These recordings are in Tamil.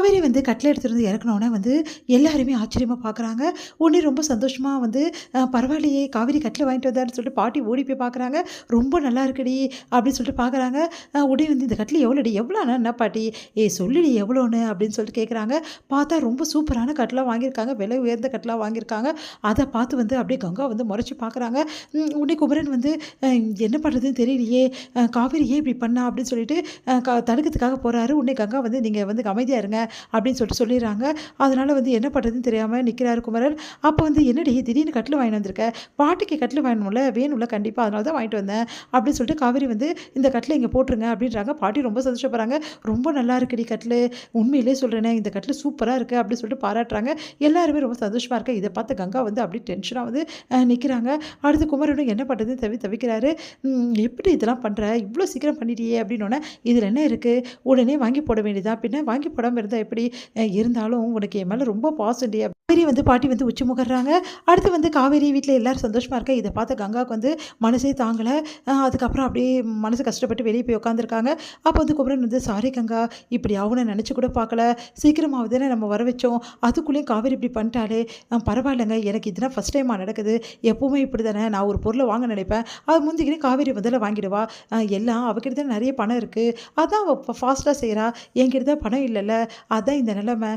காவேரி வந்து கட்டில் எடுத்துட்டு வந்து இறக்குனோனே வந்து எல்லாருமே ஆச்சரியமா பார்க்குறாங்க. உடனே ரொம்ப சந்தோஷமா வந்து பரவாயில்லையே காவேரி கட்டில் வாங்கிட்டு வந்தாருன்னு சொல்லிட்டு பாட்டி ஓடி போய் பார்க்குறாங்க. ரொம்ப நல்லா இருக்குடி அப்படின்னு சொல்லிட்டு பார்க்குறாங்க. உடனே வந்து இந்த கட்டில் எவ்வளோடி? எவ்வளோண்ணா என்ன பாட்டி? சொல்லுடி எவ்வளோன்னு அப்படின்னு சொல்லிட்டு கேட்குறாங்க. பார்த்தா ரொம்ப சூப்பரான கட்டிலா வாங்கியிருக்காங்க. விலை உயர்ந்த கட்டிலா வாங்கியிருக்காங்க. அத பார்த்து வந்து அப்படியே கங்கா வந்து முறைச்சு பார்க்குறாங்க. உடனே குமரன் வந்து என்ன பண்ணுறதுன்னு தெரியலையே, காவேரி ஏன் இப்படி பண்ணா அப்படின்னு சொல்லிட்டு தடுக்கிறதுக்காக போறாரு. உடனே கங்கா வந்து நீங்க வந்து அமைதியா இருங்க அப்படின்னு சொல்லிட்டு சொல்லிடுறாங்க. அதனால வந்து என்ன பண்ணுறதுன்னு தெரியாமல் நிற்கிறாரு குமரன். அப்போ வந்து என்னடி திடீர்னு கட்டில் வாங்கிட்டு வந்திருக்க? பாட்டிக்கு கட்டில் வாங்கணும்ல, வேணும்ல கண்டிப்பாக, அதனால தான் வாங்கிட்டு வந்தேன் அப்படின்னு சொல்லிட்டு காவேரி வந்து இந்த கட்டில் இங்கே போட்டுருங்க அப்படின்றாங்க. பாட்டி ரொம்ப சந்தோஷப்படுறாங்க. ரொம்ப நல்லா இருக்குடி கட்டில், உண்மையிலே சொல்கிறேனே இந்த கட்டில் சூப்பராக இருக்குது அப்படின்னு சொல்லிட்டு பாராட்டுறாங்க. எல்லாருமே ரொம்ப சந்தோஷமாக இருக்கா. இதை பார்த்து கங்கா வந்து அப்படியே டென்ஷனாக வந்து நிற்கிறாங்க. அடுத்து குமரனும் என்ன பண்ணுறதுன்னு தவிக்கிறாரு. எப்படி இதெல்லாம் பண்ணுற, இவ்வளோ சீக்கிரம் பண்ணிட்டியே அப்படின்னோடனே இதில் என்ன இருக்குது, உடனே வாங்கி போட வேண்டியதா, பின்ன வாங்கி போடாமல் இருந்தால் எப்படி, இருந்தாலும் உனக்கு என் மேலே ரொம்ப பாசம்டி காவேரி வந்து பாட்டி வந்து உச்சி முகர்றாங்க. அடுத்து வந்து காவேரி வீட்டில் எல்லாரும் சந்தோஷமாக இருக்கா. இதை பார்த்து கங்காவுக்கு வந்து மனசே தாங்கலை. அதுக்கப்புறம் அப்படியே மனசு கஷ்டப்பட்டு வெளியே போய் உட்காந்துருக்காங்க. அப்போ வந்து குமரன் வந்து சாரி கங்கா, இப்படி ஆகும்னு நினச்சி கூட பார்க்கல, சீக்கிரமாவது தானே நம்ம வர வச்சோம், அதுக்குள்ளேயும் காவேரி இப்படி பண்ணிட்டாலே, பரவாயில்லைங்க, எனக்கு இதுதான் ஃபஸ்ட் டைமாக நடக்குது, எப்போவுமே இப்படி தானே, நான் ஒரு பொருளை வாங்க நினைப்பேன், அது முந்திக்கினே காவேரி முதல்ல வாங்கிடுவா, எல்லாம் அவகிட்ட தான் நிறைய பணம் இருக்குது, அதான் அவள் ஃபாஸ்ட்டாக செய்கிறா, என்கிட்ட தான் பணம் இல்லைல்ல, அதான் இந்த நிலைமை,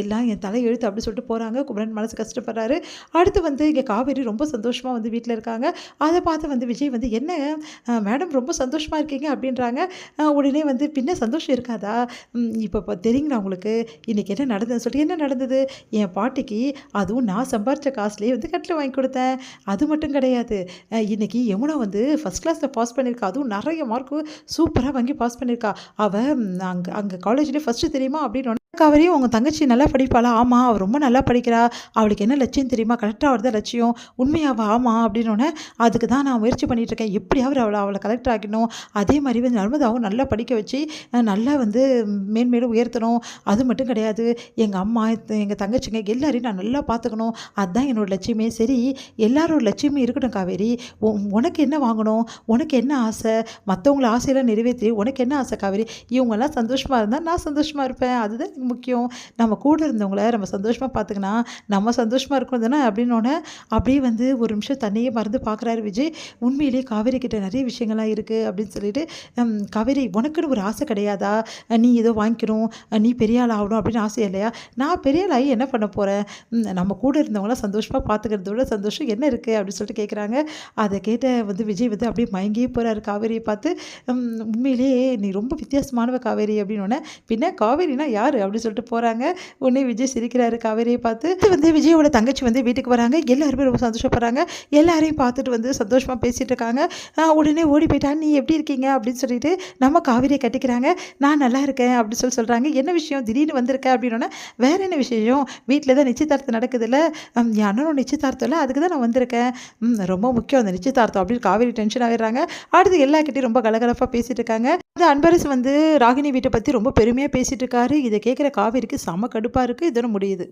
எல்லாம் என் தலை எழுத்து அப்படி சொல்லிட்டு போகிறாங்க. குமரன் மனசு கஷ்டப்படுறாரு. அடுத்து வந்து இங்கே காவேரி ரொம்ப சந்தோஷமாக வந்து வீட்டில் இருக்காங்க. அதை பார்த்து வந்து விஜய் வந்து என்ன மேடம் ரொம்ப சந்தோஷமாக இருக்கீங்க அப்படின்றாங்க. உடனே வந்து பின்ன சந்தோஷம் இருக்காதா, இப்போ தெரியுங்களா உங்களுக்கு இன்றைக்கி என்ன நடந்ததுன்னு சொல்லிட்டு, என்ன நடந்தது, என் பாட்டிக்கு அதுவும் நான் சம்பாரித்த காசுலேயே வந்து கட்டில் வாங்கி கொடுத்தேன், அது மட்டும் கிடையாது, இன்றைக்கி யமுனா வந்து ஃபஸ்ட் கிளாஸில் பாஸ் பண்ணியிருக்கா, அதுவும் நிறைய மார்க்கு சூப்பராக வாங்கி பாஸ் பண்ணியிருக்கா, அவள் அங்கே காலேஜ்லேயே ஃபஸ்ட்டு தெரியுமா அப்படின்னு. காவேரி உங்கள் தங்கச்சி நல்லா படிப்பாளா? ஆமாம், அவள் ரொம்ப நல்லா படிக்கிறா, அவளுக்கு என்ன லட்சியம் தெரியுமா, கலெக்டர் ஆகிறது லட்சியம், உண்மையாவா? ஆமாம் அப்படின்னோடனே, அதுக்கு தான் நான் முயற்சி பண்ணிகிட்ருக்கேன், எப்படியாவது அவளை கலெக்டர் ஆகிடணும், அதே மாதிரி வந்து நர்மதாவும் நல்லா படிக்க வச்சு நல்லா வந்து மேன்மேலும் உயர்த்தணும், அது மட்டும் கிடையாது, எங்கள் அம்மா எங்கள் தங்கச்சிங்க எல்லாரையும் நான் நல்லா பார்த்துக்கணும், அதுதான் என்னோடய லட்சியமே. சரி, எல்லாரோட லட்சியமே இருக்கட்டும் காவேரி, உனக்கு என்ன வாங்கணும், உனக்கு என்ன ஆசை, மற்றவங்கள ஆசையெல்லாம் நிறைவேற்றி உனக்கு என்ன ஆசை காவேரி, இவங்கெல்லாம் சந்தோஷமாக இருந்தால் நான் சந்தோஷமாக இருப்பேன், அதுதான் எனக்கு முக்கியம், நம்ம கூட இருந்தவங்கள நம்ம சந்தோஷமாக பார்த்துக்கினா நம்ம சந்தோஷமாக இருக்கணும் தானே அப்படின்னோடனே, அப்படியே வந்து ஒரு நிமிஷம் தன்னையே மறந்து பார்க்குறாரு விஜய். உண்மையிலே காவேரி கிட்ட நிறைய விஷயங்கள்லாம் இருக்குது அப்படின்னு சொல்லிட்டு, காவேரி உனக்குன்னு ஒரு ஆசை கிடையாதா, நீ ஏதோ வாங்கிக்கணும், நீ பெரிய ஆள் ஆகணும் அப்படின்னு ஆசை இல்லையா, நான் பெரிய ஆள் ஆகி என்ன பண்ண போகிறேன், நம்ம கூட இருந்தவங்களாம் சந்தோஷமாக பார்த்துக்கிறதோட சந்தோஷம் என்ன இருக்குது அப்படின்னு சொல்லிட்டு கேட்குறாங்க. அதை கேட்ட வந்து விஜய் வந்து அப்படியே மயங்கியே போகிறாரு காவேரியை பார்த்து. உண்மையிலேயே நீ ரொம்ப வித்தியாசமானவ காவேரி அப்படின்னோடனே, பின்ன காவேரினா யார் அப்படின்னு சொல்லிட்டு போகிறாங்க. உடனே விஜய் சிரிக்கிறாரு காவேரியை பார்த்து. வந்து விஜயோட தங்கச்சி வந்து வீட்டுக்கு வராங்க. எல்லாருமே ரொம்ப சந்தோஷப்படுறாங்க. எல்லாரையும் பார்த்துட்டு வந்து சந்தோஷமாக பேசிகிட்டு இருக்காங்க. உடனே ஓடி போயிட்டா, நீ எப்படி இருக்கீங்க அப்படின்னு சொல்லிட்டு நம்ம காவேரியை கட்டிக்கிறாங்க. நான் நல்லா இருக்கேன் அப்படின்னு சொல்கிறாங்க. என்ன விஷயம் திடீர்னு வந்திருக்க அப்படின்னோடனே, வேற என்ன விஷயம், வீட்டில் தான் நிச்சயதார்த்தம் நடக்குதுல்ல, என் அண்ணனோட நிச்சயதார்த்தம் இல்லை, அதுக்கு தான் நான் வந்திருக்கேன், ரொம்ப முக்கியம் அந்த நிச்சயதார்த்தம் அப்படின்னு காவேரி டென்ஷன் ஆகிடுறாங்க. அடுத்து எல்லாக்கிட்டையும் ரொம்ப கலகலப்பாக பேசிகிட்டு இருக்காங்க. அந்த அன்பரசு வந்து ராகினி வீட்டை பற்றி ரொம்ப பெருமையாக பேசிகிட்டு இருக்காரு. இதை கேட்குற காவேரிக்கு செம கடுப்பாக இருக்குது. இதோட முடியுது.